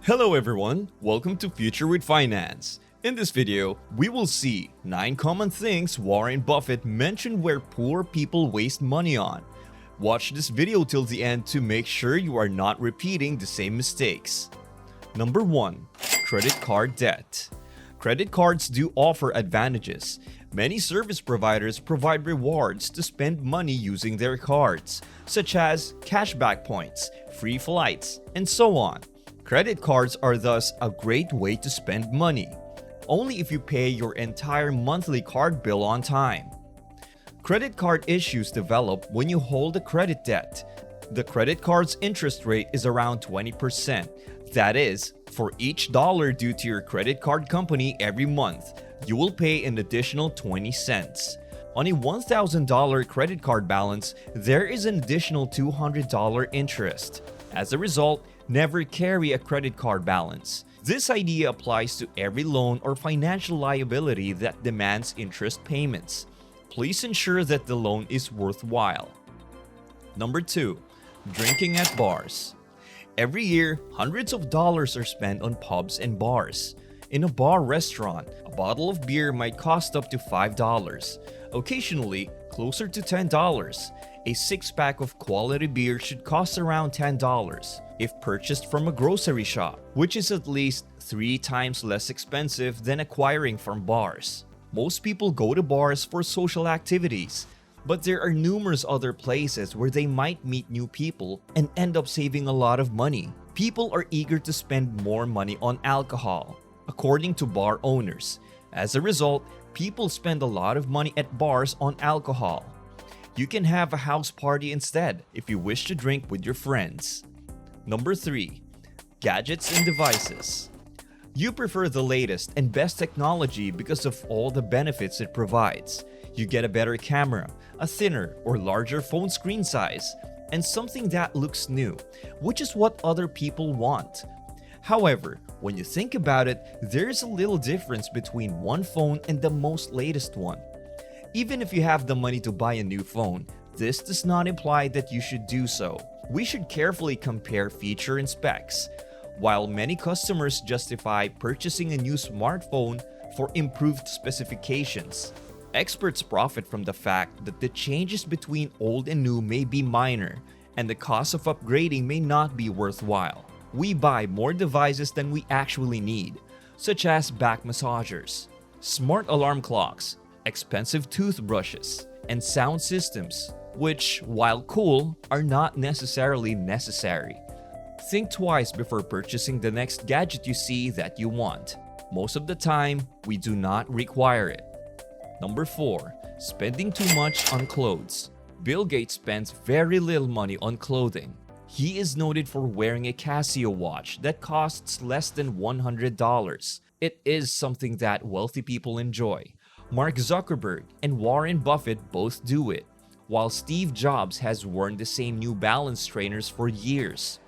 Hello everyone, welcome to Future with Finance. In this video, we will see 9 common things Warren Buffett mentioned where poor people waste money on. Watch this video till the end to make sure you are not repeating the same mistakes. Number 1. Credit card debt. Credit cards do offer advantages. Many service providers provide rewards to spend money using their cards, such as cashback points, free flights, and so on. Credit cards are thus a great way to spend money, only if you pay your entire monthly card bill on time. Credit card issues develop when you hold a credit debt. The credit card's interest rate is around 20%. That is, for each dollar due to your credit card company every month, you will pay an additional 20 cents. On a $1,000 credit card balance, there is an additional $200 interest. As a result, never carry a credit card balance. This idea applies to every loan or financial liability that demands interest payments. Please ensure that the loan is worthwhile. Number 2. Drinking at bars. Every year, hundreds of dollars are spent on pubs and bars. In a bar restaurant, a bottle of beer might cost up to $5. Occasionally, closer to $10. A 6-pack of quality beer should cost around $10 if purchased from a grocery shop, which is at least 3 times less expensive than acquiring from bars. Most people go to bars for social activities, but there are numerous other places where they might meet new people and end up saving a lot of money. People are eager to spend more money on alcohol, according to bar owners. As a result, people spend a lot of money at bars on alcohol. You can have a house party instead if you wish to drink with your friends. Number 3. Gadgets and devices. You prefer the latest and best technology because of all the benefits it provides. You get a better camera, a thinner or larger phone screen size, and something that looks new, which is what other people want. However, when you think about it, there is a little difference between one phone and the most latest one. Even if you have the money to buy a new phone, this does not imply that you should do so. We should carefully compare feature and specs. While many customers justify purchasing a new smartphone for improved specifications, experts profit from the fact that the changes between old and new may be minor, and the cost of upgrading may not be worthwhile. We buy more devices than we actually need, such as back massagers, smart alarm clocks, expensive toothbrushes, and sound systems, which, while cool, are not necessarily necessary. Think twice before purchasing the next gadget you see that you want. Most of the time, we do not require it. Number 4. Spending too much on clothes. Bill Gates spends very little money on clothing. He is noted for wearing a Casio watch that costs less than $100. It is something that wealthy people enjoy. Mark Zuckerberg and Warren Buffett both do it, while Steve Jobs has worn the same New Balance trainers for years.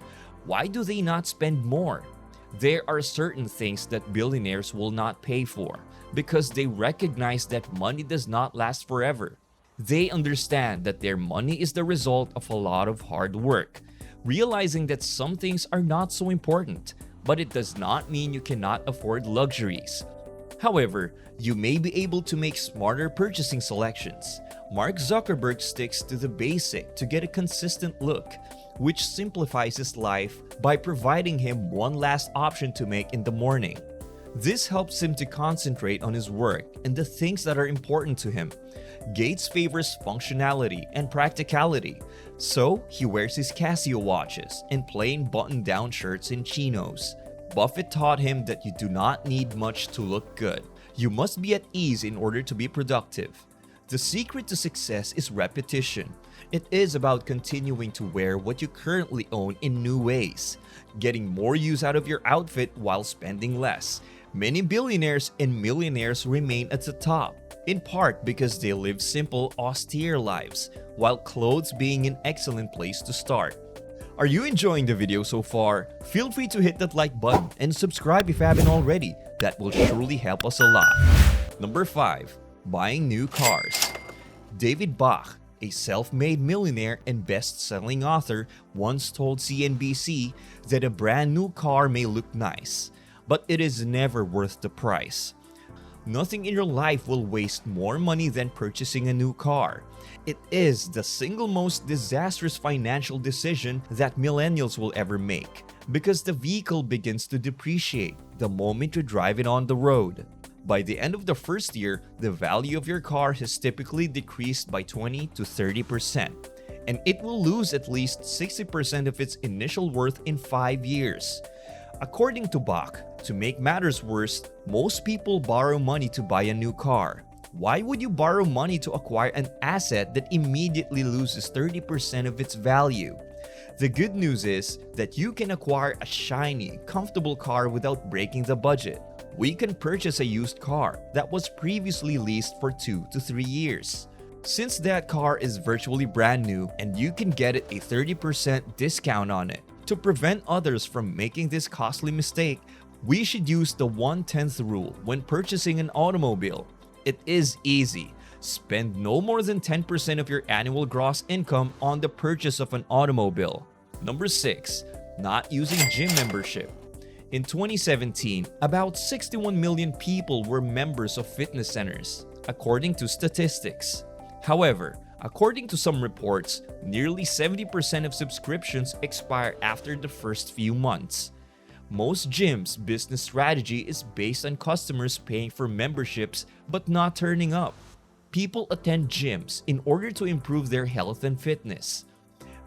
Why do they not spend more? There are certain things that billionaires will not pay for because they recognize that money does not last forever. They understand that their money is the result of a lot of hard work, realizing that some things are not so important, but it does not mean you cannot afford luxuries. However, you may be able to make smarter purchasing selections. Mark Zuckerberg sticks to the basic to get a consistent look, which simplifies his life by providing him one last option to make in the morning. This helps him to concentrate on his work and the things that are important to him. Gates favors functionality and practicality, so he wears his Casio watches and plain button-down shirts and chinos. Buffett taught him that you do not need much to look good. You must be at ease in order to be productive. The secret to success is repetition. It is about continuing to wear what you currently own in new ways, getting more use out of your outfit while spending less. Many billionaires and millionaires remain at the top, in part because they live simple, austere lives, while clothes being an excellent place to start. Are you enjoying the video so far? Feel free to hit that like button and subscribe if you haven't already. That will surely help us a lot. Number 5. Buying new cars. David Bach, a self-made millionaire and best-selling author, once told CNBC that a brand new car may look nice, but it is never worth the price. Nothing in your life will waste more money than purchasing a new car. It is the single most disastrous financial decision that millennials will ever make, because the vehicle begins to depreciate the moment you drive it on the road. By the end of the first year, the value of your car has typically decreased by 20 to 30%, and it will lose at least 60% of its initial worth in 5 years. According to Bach, to make matters worse, most people borrow money to buy a new car. Why would you borrow money to acquire an asset that immediately loses 30% of its value? The good news is that you can acquire a shiny, comfortable car without breaking the budget. We can purchase a used car that was previously leased for 2 to 3 years. Since that car is virtually brand new and you can get it a 30% discount on it. To prevent others from making this costly mistake, we should use the 1/10 rule when purchasing an automobile. It is easy. Spend no more than 10% of your annual gross income on the purchase of an automobile. Number 6. Not using gym membership. In 2017, about 61 million people were members of fitness centers, according to statistics. However, according to some reports, nearly 70% of subscriptions expire after the first few months. Most gyms' business strategy is based on customers paying for memberships but not turning up. People attend gyms in order to improve their health and fitness.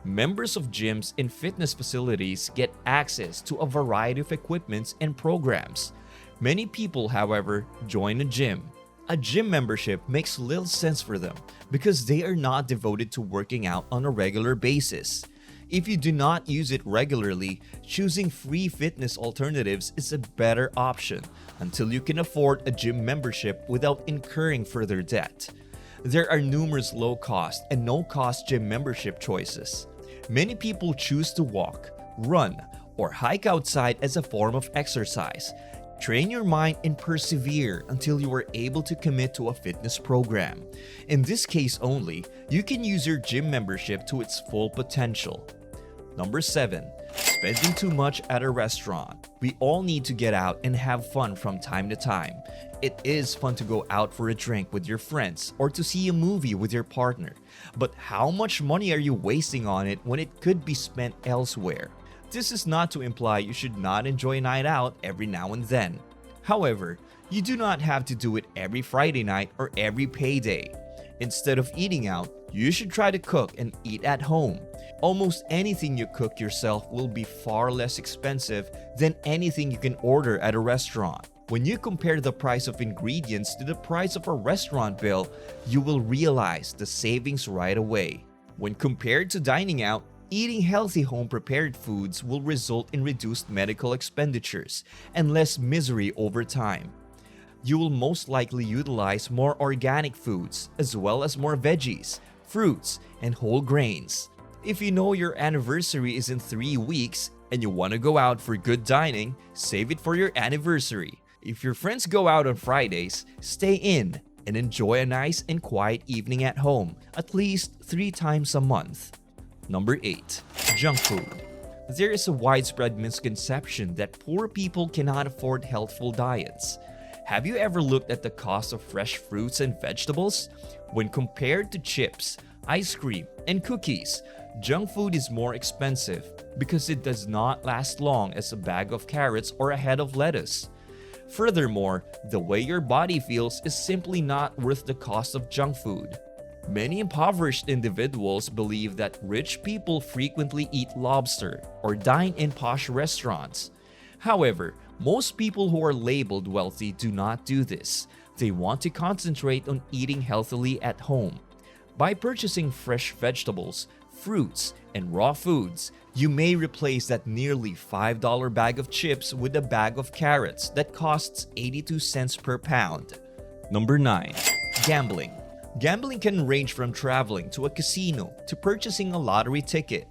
Members of gyms and fitness facilities get access to a variety of equipments and programs. Many people, however, join a gym. A gym membership makes little sense for them because they are not devoted to working out on a regular basis. If you do not use it regularly, choosing free fitness alternatives is a better option until you can afford a gym membership without incurring further debt. There are numerous low-cost and no-cost gym membership choices. Many people choose to walk, run, or hike outside as a form of exercise. Train your mind and persevere until you are able to commit to a fitness program. In this case only, you can use your gym membership to its full potential. Number 7. Spending too much at a restaurant. We all need to get out and have fun from time to time. It is fun to go out for a drink with your friends or to see a movie with your partner. But how much money are you wasting on it when it could be spent elsewhere? This is not to imply you should not enjoy a night out every now and then. However, you do not have to do it every Friday night or every payday. Instead of eating out, you should try to cook and eat at home. Almost anything you cook yourself will be far less expensive than anything you can order at a restaurant. When you compare the price of ingredients to the price of a restaurant bill, you will realize the savings right away. When compared to dining out, eating healthy home-prepared foods will result in reduced medical expenditures and less misery over time. You will most likely utilize more organic foods as well as more veggies, fruits, and whole grains. If you know your anniversary is in 3 weeks and you want to go out for good dining, save it for your anniversary. If your friends go out on Fridays, stay in and enjoy a nice and quiet evening at home at least 3 times a month. Number 8. Junk food. There is a widespread misconception that poor people cannot afford healthful diets. Have you ever looked at the cost of fresh fruits and vegetables? When compared to chips, ice cream, and cookies, junk food is more expensive because it does not last long as a bag of carrots or a head of lettuce. Furthermore, the way your body feels is simply not worth the cost of junk food. Many impoverished individuals believe that rich people frequently eat lobster or dine in posh restaurants. However, most people who are labeled wealthy do not do this. They want to concentrate on eating healthily at home. By purchasing fresh vegetables, fruits, and raw foods, you may replace that nearly $5 bag of chips with a bag of carrots that costs 82 cents per pound. Number 9. Gambling. Gambling can range from traveling to a casino to purchasing a lottery ticket.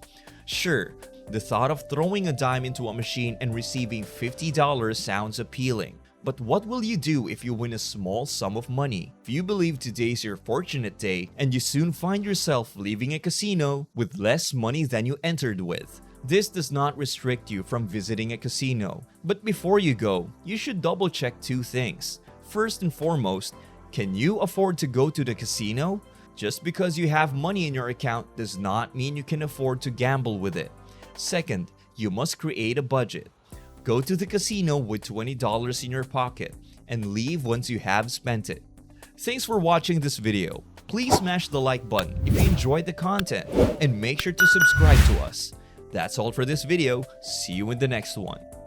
Sure, the thought of throwing a dime into a machine and receiving $50 sounds appealing, But what will you do if you win a small sum of money? If you believe today's your fortunate day and you soon find yourself leaving a casino with less money than you entered with. This does not restrict you from visiting a casino. But before you go, you should double check two things. First and foremost, can you afford to go to the casino? Just because you have money in your account does not mean you can afford to gamble with it. Second, you must create a budget. Go to the casino with $20 in your pocket and leave once you have spent it. Thanks for watching this video. Please smash the like button if you enjoyed the content and make sure to subscribe to us. That's all for this video. See you in the next one.